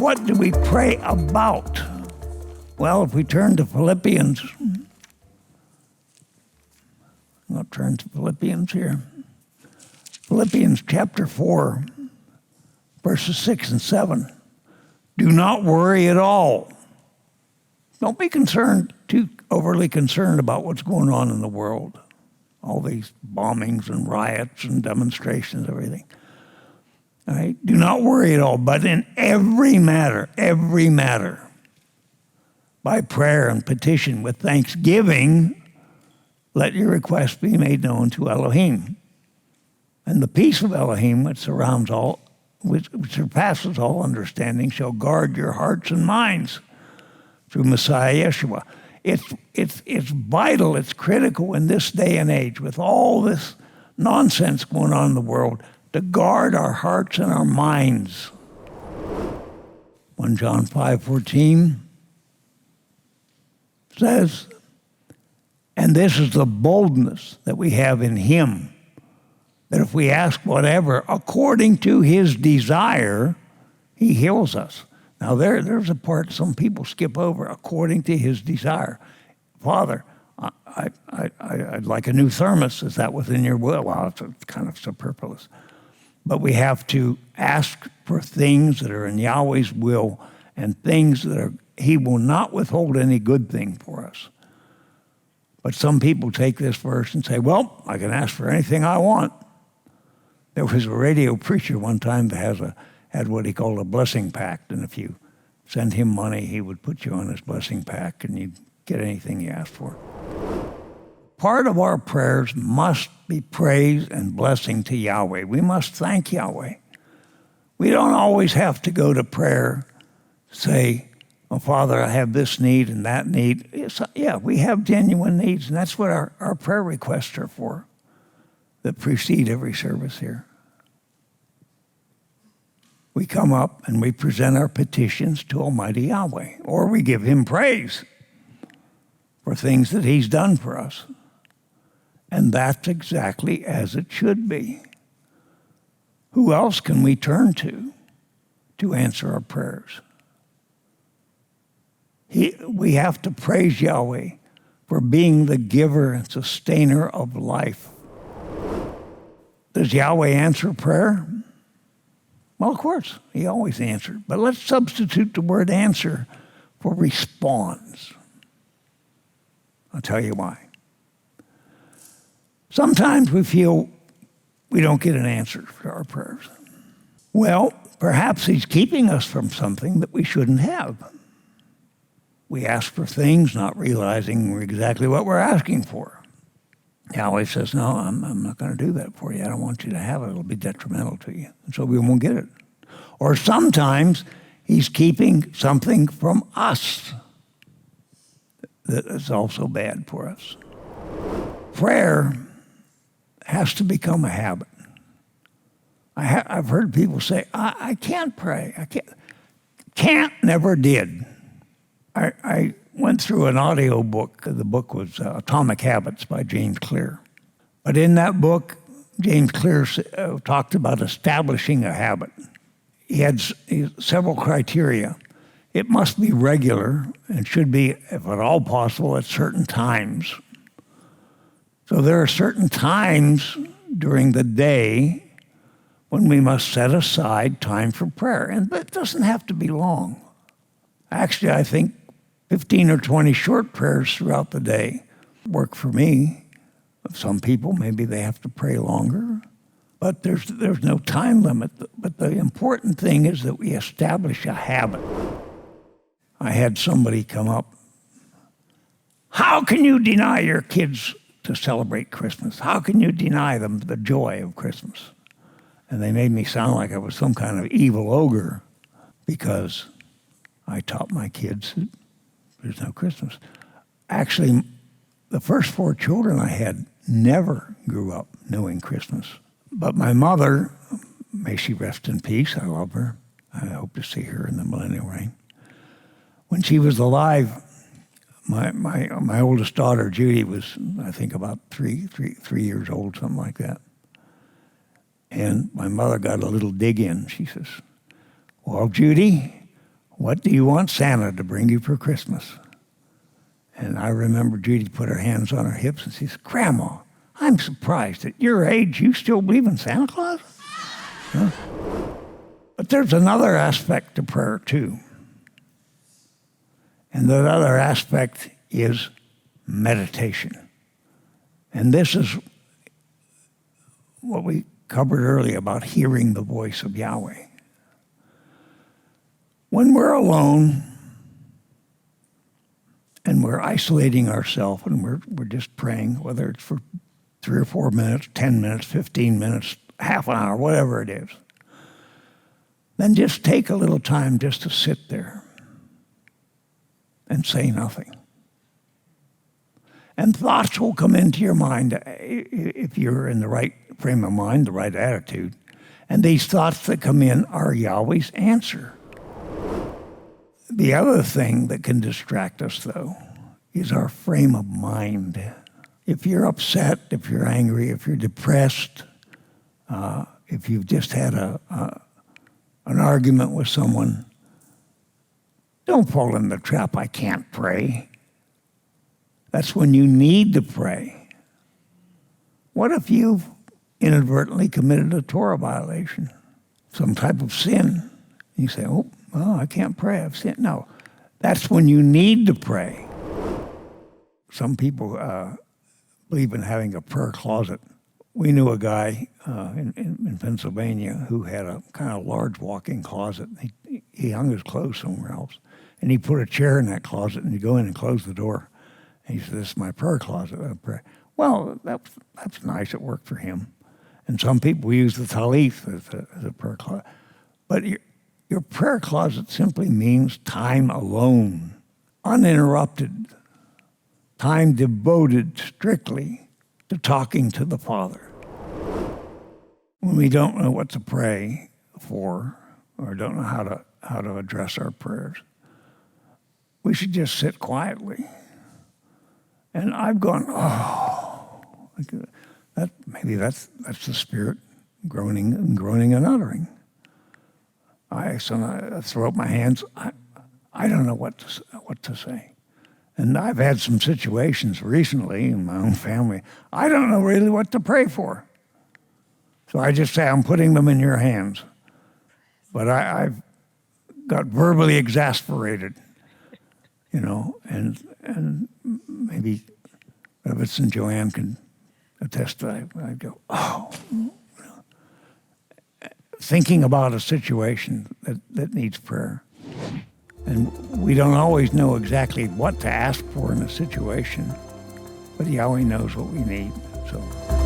what do we pray about? Well, if we turn to Philippians, I'll turn to Philippians here. Philippians chapter 4, verses 6 and 7. Do not worry at all. Don't be too overly concerned about what's going on in the world. All these bombings and riots and demonstrations, everything. All right? Do not worry at all, but in every matter, by prayer and petition with thanksgiving, let your requests be made known to Elohim. And the peace of Elohim, which surpasses all understanding, shall guard your hearts and minds through Messiah Yeshua. It's vital, it's critical in this day and age with all this nonsense going on in the world to guard our hearts and our minds. 1 John 5:14 says, and this is the boldness that we have in him, that if we ask whatever according to his desire, he heals us. Now there's a part some people skip over, according to his desire. Father, I'd like a new thermos. Is that within your will? Well, it's kind of superfluous. But we have to ask for things that are in Yahweh's will and things that he will not withhold any good thing for us. But some people take this verse and say, well, I can ask for anything I want. There was a radio preacher one time that had what he called a blessing pact, and if you send him money, he would put you on his blessing pact, and you'd get anything you asked for. Part of our prayers must be praise and blessing to Yahweh. We must thank Yahweh. We don't always have to go to prayer, say, oh, Father, I have this need and that need. We have genuine needs, and that's what our prayer requests are for, that precede every service here. We come up and we present our petitions to Almighty Yahweh, or we give him praise for things that he's done for us. And that's exactly as it should be. Who else can we turn to answer our prayers? We have to praise Yahweh for being the giver and sustainer of life. Does Yahweh answer prayer? Well, of course, he always answered. But let's substitute the word answer for responds. I'll tell you why. Sometimes we feel we don't get an answer for our prayers. Well, perhaps he's keeping us from something that we shouldn't have. We ask for things not realizing exactly what we're asking for. Yahweh says, no, I'm not going to do that for you. I don't want you to have it. It'll be detrimental to you. And so we won't get it. Or sometimes he's keeping something from us that is also bad for us. Prayer has to become a habit. I've heard people say, I can't pray. I can't, never did. I went through an audio book. The book was Atomic Habits by James Clear. But in that book, James Clear talked about establishing a habit. He had several criteria. It must be regular and should be, if at all possible, at certain times. So there are certain times during the day when we must set aside time for prayer. And that doesn't have to be long. Actually, I think 15 or 20 short prayers throughout the day work for me. Some people, maybe they have to pray longer. But there's no time limit. But the important thing is that we establish a habit. I had somebody come up. How can you deny your kids to celebrate Christmas? How can you deny them the joy of Christmas? And they made me sound like I was some kind of evil ogre because I taught my kids that there's no Christmas. Actually, the first 4 children I had never grew up knowing Christmas. But my mother, may she rest in peace, I love her. I hope to see her in the millennial reign. When she was alive, my oldest daughter, Judy, was, I think, about 3 years old, something like that. And my mother got a little dig in. She says, well, Judy, what do you want Santa to bring you for Christmas? And I remember Judy put her hands on her hips and she said, Grandma, I'm surprised at your age you still believe in Santa Claus? Huh? But there's another aspect to prayer too. And that other aspect is meditation. And this is what we covered earlier about hearing the voice of Yahweh. When we're alone and we're isolating ourselves and we're just praying, whether it's for 3 or 4 minutes, 10 minutes, 15 minutes, half an hour, whatever it is, then just take a little time just to sit there and say nothing. And thoughts will come into your mind if you're in the right frame of mind, the right attitude. And these thoughts that come in are Yahweh's answer. The other thing that can distract us, though, is our frame of mind. If you're upset, if you're angry, if you're depressed, if you've just had an argument with someone, don't fall in the trap, I can't pray. That's when you need to pray. What if you've inadvertently committed a Torah violation, some type of sin? You say, oh, I can't pray, I've sinned. No, that's when you need to pray. Some people believe in having a prayer closet. We knew a guy in Pennsylvania who had a kind of large walk-in closet. He hung his clothes somewhere else. And he put a chair in that closet, and you go in and close the door. And he said, this is my prayer closet. I pray. Well, that's nice. It worked for him. And some people use the talit as a prayer closet. But your prayer closet simply means time alone, uninterrupted, time devoted strictly to talking to the Father. When we don't know what to pray for or don't know how to address our prayers, we should just sit quietly. And I've gone, maybe that's the Spirit groaning and uttering. I throw up my hands. I don't know what to say. And I've had some situations recently in my own family. I don't know really what to pray for. So I just say, I'm putting them in your hands. But I've got verbally exasperated, and maybe Rabbi and Joanne can attest to that. I go, thinking about a situation that needs prayer. And we don't always know exactly what to ask for in a situation, but Yahweh knows what we need. So.